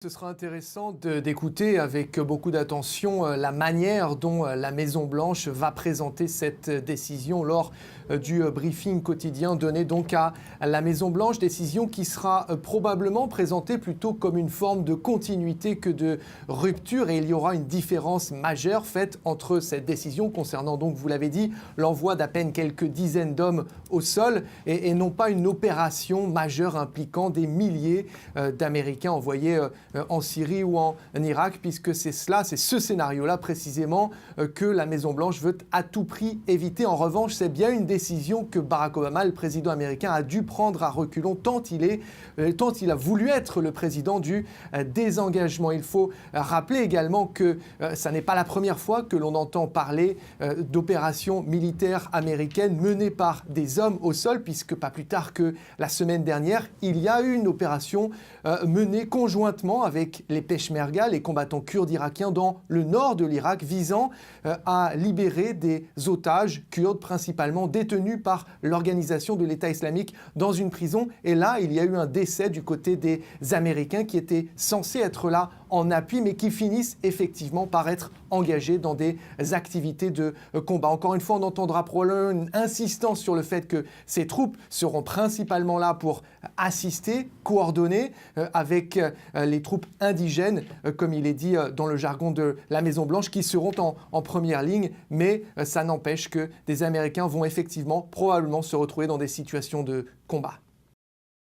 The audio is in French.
Ce sera intéressant d'écouter avec beaucoup d'attention la manière dont la Maison-Blanche va présenter cette décision lors du briefing quotidien donné donc à la Maison-Blanche. Décision qui sera probablement présentée plutôt comme une forme de continuité que de rupture. Et il y aura une différence majeure faite entre cette décision concernant donc, vous l'avez dit, l'envoi d'à peine quelques dizaines d'hommes au sol et non pas une opération majeure impliquant des milliers d'Américains envoyés en Syrie ou en Irak, puisque c'est ce scénario-là précisément que la Maison-Blanche veut à tout prix éviter. En revanche, c'est bien une décision que Barack Obama, le président américain, a dû prendre à reculons tant il a voulu être le président du désengagement. Il faut rappeler également que ça n'est pas la première fois que l'on entend parler d'opérations militaires américaines menées par des hommes au sol, puisque pas plus tard que la semaine dernière, il y a eu une opération menée conjointement avec les Peshmerga, les combattants kurdes irakiens dans le nord de l'Irak, visant à libérer des otages kurdes principalement détenus par l'organisation de l'État islamique dans une prison. Et là, il y a eu un décès du côté des Américains qui étaient censés être là en appui, mais qui finissent effectivement par être engagés dans des activités de combat. Encore une fois, on entendra probablement une insistance sur le fait que ces troupes seront principalement là pour assister, coordonner avec les troupes indigènes, comme il est dit dans le jargon de la Maison-Blanche, qui seront en première ligne, mais ça n'empêche que des Américains vont effectivement probablement se retrouver dans des situations de combat.